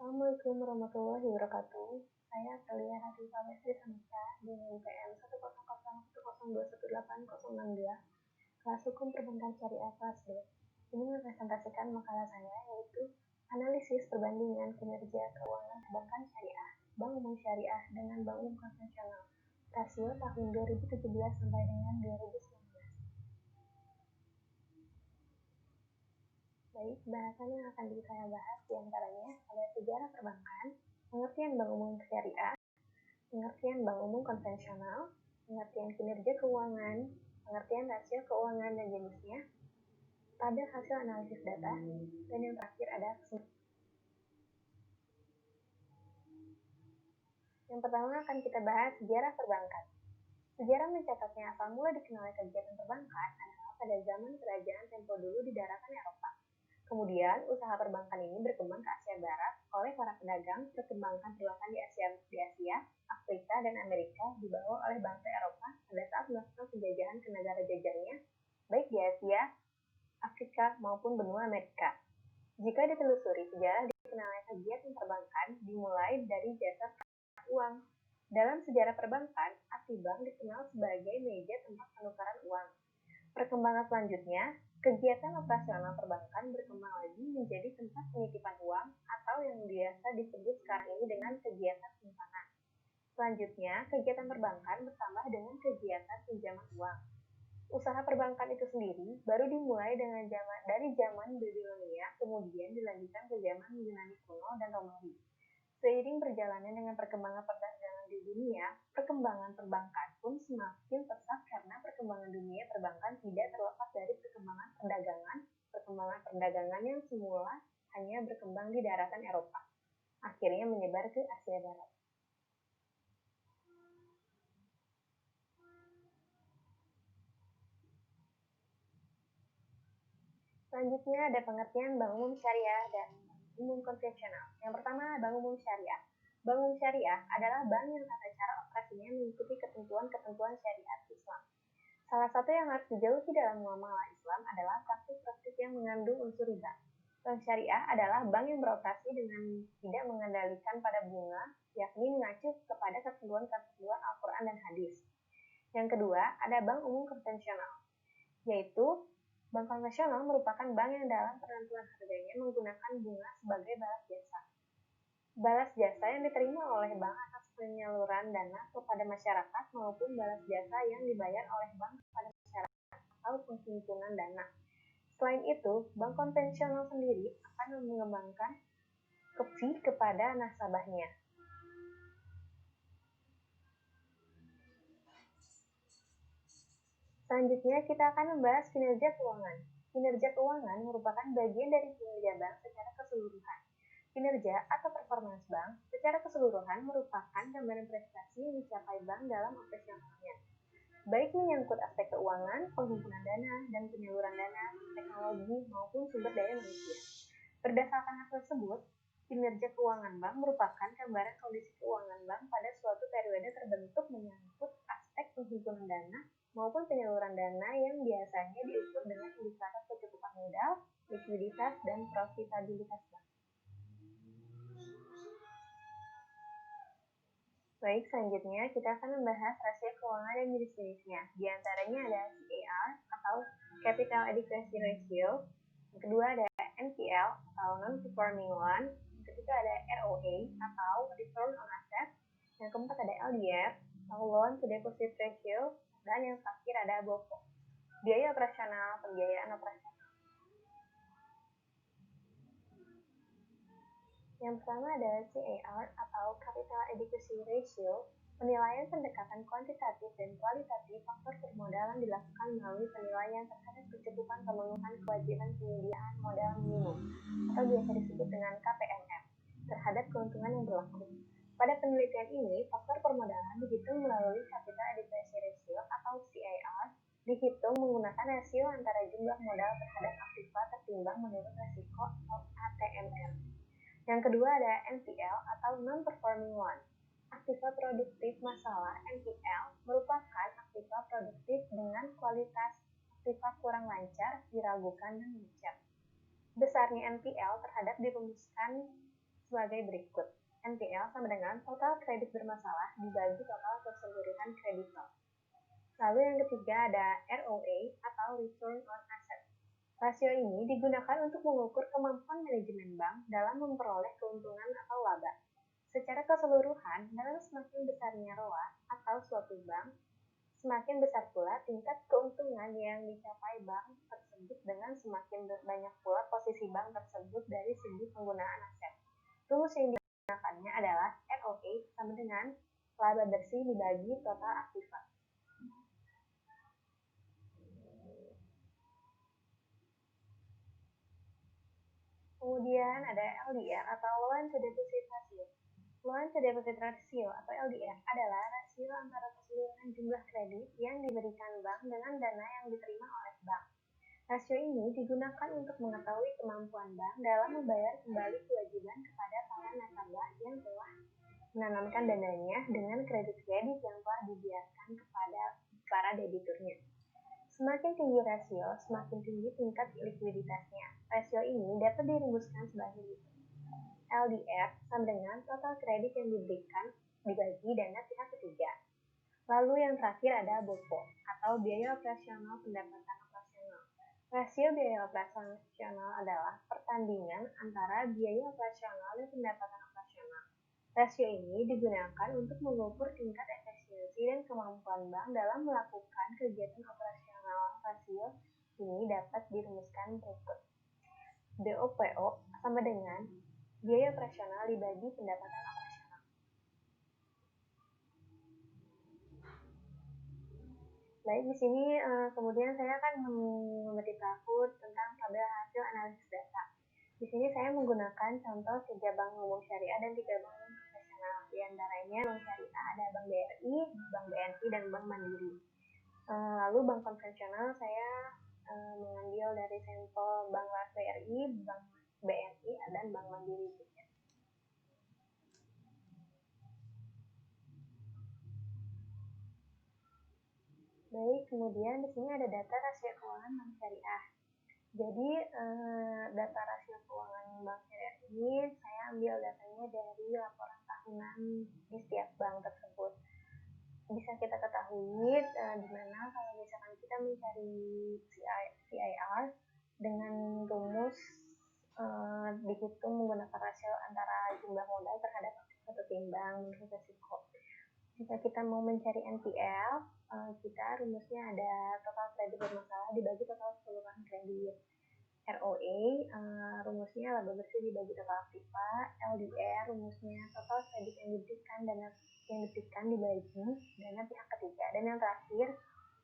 Assalamualaikum warahmatullahi wabarakatuh. Saya Celia Ratifa Westri Samitra dengan PM 10010218062 kelas Hukum Perbankan Syariah kelas B. Ini merepresentasikan makalah saya yaitu analisis perbandingan kinerja keuangan perbankan syariah, bank umum syariah dengan bank umum konvensional, rasio tahun 2017 sampai dengan 2019. Baik, bahasan yang akan saya bahas diantaranya ada sejarah perbankan, pengertian bank umum syariah, pengertian bank umum konvensional, pengertian kinerja keuangan, pengertian rasio keuangan dan jenisnya, pada hasil analisis data, dan yang terakhir ada yang pertama akan kita bahas sejarah perbankan. Sejarah mencatatnya asal mula dikenalnya kegiatan perbankan adalah pada zaman kerajaan tempo dulu di daratan Eropa. Kemudian, usaha perbankan ini berkembang ke Asia Barat oleh para pedagang perkembangan perbankan di Asia, Afrika, dan Amerika dibawa oleh bangsa Eropa pada saat melakukan penjajahan ke negara jajarnya, baik di Asia, Afrika, maupun benua Amerika. Jika ditelusuri sejarah dikenalnya kegiatan perbankan dimulai dari jasa uang. Dalam sejarah perbankan, aksi bank dikenal sebagai meja tempat penukaran uang. Perkembangan selanjutnya, kegiatan operasional perbankan berkembang lagi menjadi tempat penitipan uang atau yang biasa disebut sekarang ini dengan kegiatan simpanan. Selanjutnya, kegiatan perbankan bertambah dengan kegiatan pinjaman uang. Usaha perbankan itu sendiri baru dimulai dari zaman Babilonia, kemudian dilanjutkan ke zaman Yunani kuno dan Romawi. Seiring berjalannya dengan perkembangan perdagangan di dunia, perkembangan perbankan pun semakin pesat karena perkembangan dunia perbankan tidak terlepas dari perkembangan perdagangan yang semula hanya berkembang di daratan Eropa, akhirnya menyebar ke Asia Barat. Selanjutnya ada pengertian bank umum syariah dan bank umum konvensional. Yang pertama, bank umum syariah. Bank umum syariah adalah bank yang tata cara operasinya mengikuti ketentuan-ketentuan syariat Islam. Salah satu yang harus dijauhi dalam muamalah Islam adalah praktik-praktik yang mengandung unsur riba. Bank syariah adalah bank yang beroperasi dengan tidak mengandalkan pada bunga, yakni mengacu kepada ketentuan-ketentuan Al-Quran dan Hadis. Yang kedua, ada bank umum konvensional, yaitu bank konvensional merupakan bank yang dalam penentuan harganya menggunakan bunga sebagai balas jasa. Balas jasa yang diterima oleh bank atas penyaluran dana kepada masyarakat maupun balas jasa yang dibayar oleh bank kepada masyarakat atau penghimpunan dana. Selain itu, bank konvensional sendiri akan mengembangkan fee kepada nasabahnya. Selanjutnya, kita akan membahas kinerja keuangan. Kinerja keuangan merupakan bagian dari kinerja bank secara keseluruhan. Kinerja atau performance bank secara keseluruhan merupakan gambaran prestasi yang dicapai bank dalam operasionalnya, baik menyangkut aspek keuangan, penghimpunan dana, dan penyaluran dana, teknologi, maupun sumber daya manusia. Berdasarkan hal tersebut, kinerja keuangan bank merupakan gambaran kondisi keuangan bank pada suatu periode terbentuk menyangkut aspek penghimpunan dana maupun penyaluran dana yang biasanya diukur dengan indikator kecukupan modal, likuiditas, dan profitabilitas bank. Baik, selanjutnya kita akan membahas rasio keuangan dan jenis-jenisnya. Di antaranya ada CAR atau Capital Adequacy Ratio. Yang kedua ada NPL atau Non-Performing Loan. Yang ketiga ada ROA atau Return on Asset. Yang keempat ada LDR atau Loan to Deposit Ratio. Dan yang terakhir ada BOPO, biaya operasional, pembiayaan operasional. Yang pertama ada CAR atau Capital Adequacy Ratio. Penilaian pendekatan kuantitatif dan kualitatif faktor permodalan dilakukan melalui penilaian terhadap kecukupan pemenuhan kewajiban penyediaan modal minimum atau biasa disebut dengan KPMM terhadap keuntungan yang berlaku. Pada penelitian ini, faktor permodalan dihitung melalui Capital Adequacy Ratio atau CAR, dihitung menggunakan rasio antara jumlah modal terhadap aktiva tertimbang menurut resiko atau ATMR. Yang kedua ada NPL atau Non-Performing Loan. Aktiva produktif masalah NPL merupakan aktiva produktif dengan kualitas aktiva kurang lancar, diragukan, dan macet. Besarnya NPL terhadap dirumuskan sebagai berikut. NPL sama dengan total kredit bermasalah dibagi total keseluruhan kreditor. Lalu yang ketiga ada ROA atau Return on Asset. Rasio ini digunakan untuk mengukur kemampuan manajemen bank dalam memperoleh keuntungan atau laba. Secara keseluruhan, dalam semakin besarnya ROA atau suatu bank, semakin besar pula tingkat keuntungan yang dicapai bank tersebut dengan semakin banyak pula posisi bank tersebut dari segi penggunaan aset. Rumus yang digunakannya adalah ROA sama dengan laba bersih dibagi total aktiva. Kemudian ada LDR atau Loan to Deposit Ratio. Loan to Deposit Ratio atau LDR adalah rasio antara keseluruhan jumlah kredit yang diberikan bank dengan dana yang diterima oleh bank. Rasio ini digunakan untuk mengetahui kemampuan bank dalam membayar kembali kewajiban kepada para nasabah yang telah menanamkan dananya dengan kredit-kredit yang telah dibiarkan kepada para debiturnya. Semakin tinggi rasio, semakin tinggi tingkat likuiditasnya. Rasio ini dapat dirumuskan sebagai berikut. LDR sama dengan total kredit yang diberikan dibagi dana pihak ketiga. Lalu yang terakhir ada BOPO atau biaya operasional pendapatan operasional. Rasio biaya operasional adalah pertandingan antara biaya operasional dan pendapatan operasional. Rasio ini digunakan untuk mengukur tingkat efisiensi dan kemampuan bank dalam melakukan kegiatan operasional. Rasio ini dapat dirumuskan berikut. BOPO sama dengan biaya operasional dibagi pendapatan operasional. Baik, di sini kemudian saya akan memberitahu tentang tabel hasil analisis data. Di sini saya menggunakan contoh 3 bank umum syariah dan 3 bank umum profesional. Di antaranya bank syariah ada Bank BRI, Bank BNI, dan Bank Mandiri. Lalu bank konvensional saya mengambil dari sampel Bank BRI, Bank BNI, dan Bank Mandiri juga. Baik, kemudian di sini ada data rasio keuangan bank syariah. Jadi data rasio keuangan bank syariah ini saya ambil datanya dari laporan tahunan di setiap bank tersebut. Bisa kita ketahui di mana kalau misalkan kita mencari CIR dengan rumus dihitung menggunakan rasio antara jumlah modal terhadap satu timbang menurut resiko. Jika kita mau mencari NPL, kita rumusnya ada total kredit bermasalah dibagi total keseluruhan kredit. ROA rumusnya laba bersih dibagi total aktiva. LDR rumusnya total kredit yang diberikan dibagi dana pihak ketiga. Dan yang terakhir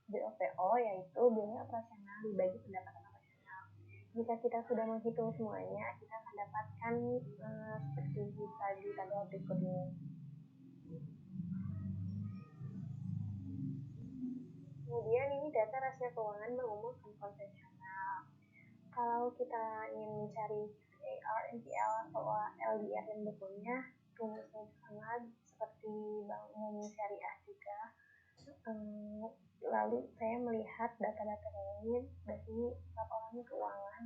BOPO yaitu biaya operasional dibagi pendapatan operasional. Jika kita sudah menghitung semuanya, kita akan dapatkan seperti tadi tabel berikut ini. Kemudian ini data rasio keuangan bank umum dan konvensional. Kalau kita ingin mencari CAR, NPL, atau LDR dan bukunya, rumusnya sama seperti bank umum syariah juga. Lalu saya melihat data-data lain dari laporan keuangan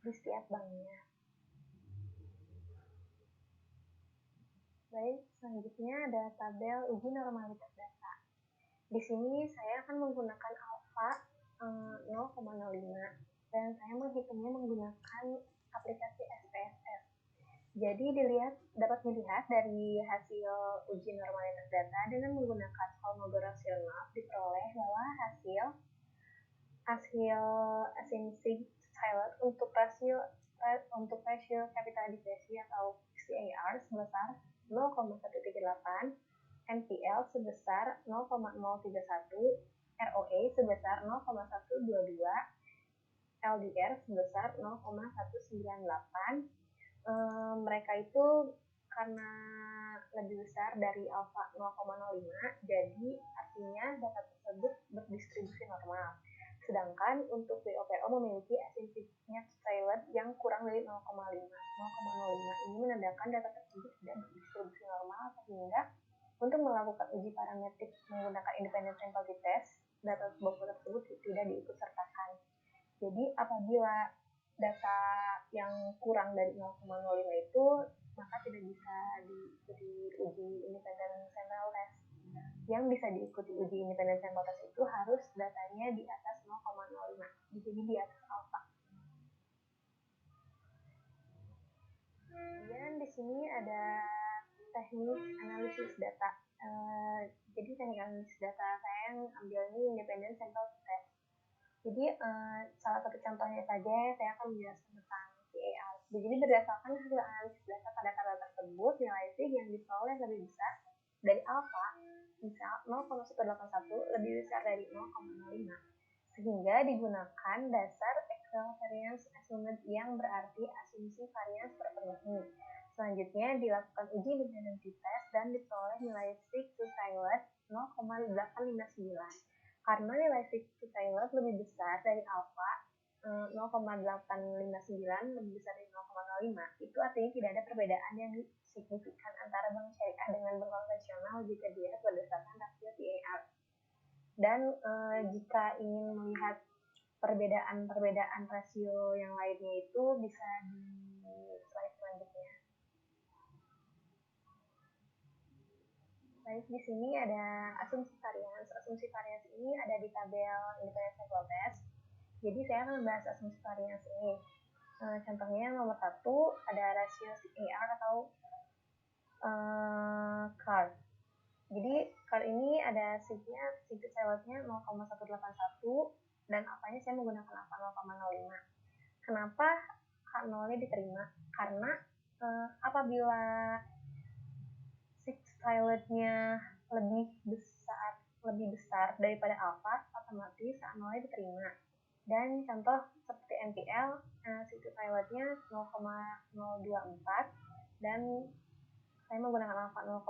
di setiap banknya. Baik, selanjutnya ada tabel uji normalitas data. Di sini saya akan menggunakan alfa 0,05 dan saya menghitungnya menggunakan aplikasi SPSS. Jadi dapat dilihat dari hasil uji normalitas data dengan menggunakan formula rasional diperoleh bahwa hasil asumsi Taylor untuk rasio kapitalisasi atau CAR sebesar 0,138, NPL sebesar 0,031, ROA sebesar 0,122, LDR sebesar 0,198. Mereka itu karena lebih besar dari alfa 0,05, jadi artinya data tersebut berdistribusi normal. Sedangkan untuk BOPO memiliki asumsi net Taylor yang kurang dari 0,5. 0,05 ini menandakan data tersebut tidak berdistribusi normal, sehingga untuk melakukan uji parametrik menggunakan independent sample test, data BOPO tersebut tidak diikutsertakan. Jadi apabila data yang kurang dari 0,05 itu maka tidak bisa diikuti uji independen sampel test. Yang bisa diikuti uji independen sampel test itu harus datanya di atas 0,05, jadi di atas alfa. Kemudian di sini ada teknik analisis data. Jadi teknik analisis data saya yang ambil ini independent sample test. Jadi salah satu contohnya saja saya akan menjelaskan tentang CAR. Jadi berdasarkan hasil analisis data pada kata tersebut, nilai sig yang diperoleh lebih besar dari alfa, misal 0,181 lebih besar dari 0,05, sehingga digunakan dasar Excel variance estimate yang berarti asumsi varians terpenuhi. Selanjutnya dilakukan uji independensi test dan diperoleh nilai sig to Taylor 0,859. Karena nilai sig to Taylor lebih besar dari alfa 0,859 lebih besar dari 0,05, itu artinya tidak ada perbedaan yang signifikan antara bank syariah dengan bank konvensional jika dilihat berdasarkan rasio TAR. Dan jika ingin melihat perbedaan rasio yang lainnya itu bisa di slide selanjutnya. Baik, di sini ada asumsi varians. Asumsi varians ini ada di tabel independent sample test. Jadi saya akan membahas asumsi varians ini. Contohnya nomor 1 ada rasio CAR atau CAR. Jadi CAR ini ada signya, sig to-Taylor-nya 0,181 dan alfanya saya menggunakan alfa 0,05. Kenapa H0-nya diterima? Karena apabila sig to-Taylor-nya lebih besar daripada alfa, otomatis H0-nya diterima. Dan contoh seperti NPL, sig to-Taylor-nya 0,024 dan saya menggunakan alfa 0,05.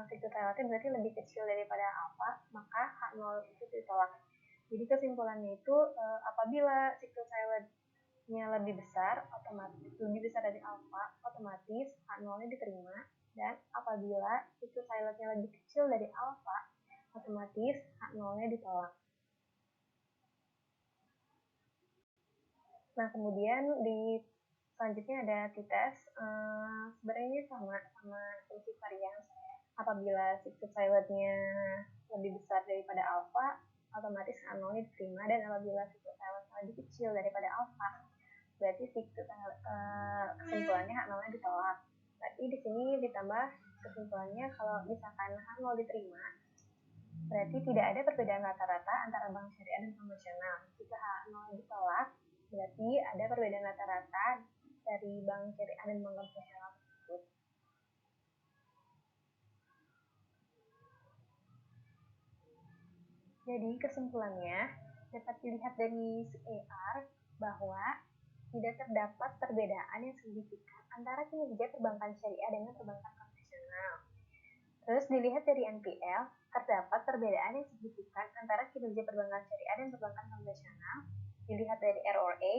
Sig to-Taylor-nya berarti lebih kecil daripada alfa, maka H0 itu ditolak. Jadi kesimpulannya itu apabila sig to-Taylor-nya lebih besar, otomatis lebih besar dari alfa, otomatis H0-nya diterima. Dan apabila sig to-Taylor-nya lebih kecil dari alfa, otomatis H0-nya ditolak. Nah, kemudian di selanjutnya ada t-test. Sebenarnya sama asumsi varians. Apabila sig to-Taylor-nya lebih besar daripada alfa, otomatis H0-nya diterima, dan apabila sig to-Taylor-nya lebih kecil daripada alfa, berarti kesimpulannya H0-nya ditolak. Berarti di sini ditambah kesimpulannya kalau misalkan H0 diterima, berarti tidak ada perbedaan rata-rata antara bank syariah dan konvensional. Jika H0 ditolak, berarti ada perbedaan rata-rata dari bank syariah dan bank konvensional tersebut. Jadi kesimpulannya dapat dilihat dari CAR bahwa tidak terdapat perbedaan yang signifikan antara kinerja perbankan syariah dengan perbankan konvensional. Terus dilihat dari NPL, terdapat perbedaan yang signifikan antara kinerja perbankan syariah dan perbankan konvensional. Dilihat dari ROA,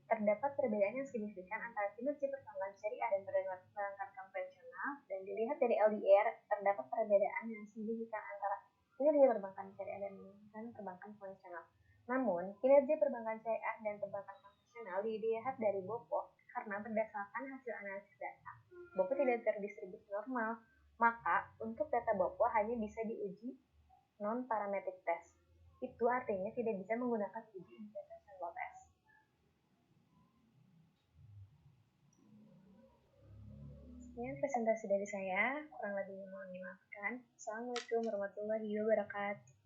terdapat perbedaan yang signifikan antara kinerja perbankan syariah dan perbankan konvensional. Dan dilihat dari LDR, terdapat perbedaan yang signifikan antara kinerja perbankan syariah dan perbankan konvensional. Namun, kinerja perbankan syariah dan perbankan konvensional dilihat dari BOPO karena berdasarkan hasil analisis data, BOPO tidak terdistribusi normal. Maka, untuk data BOPO hanya bisa diuji non-parametric test. Itu artinya tidak bisa menggunakan uji independent sample test. Sekian presentasi dari saya, kurang lebihnya mohon dimaafkan. Assalamualaikum warahmatullahi wabarakatuh.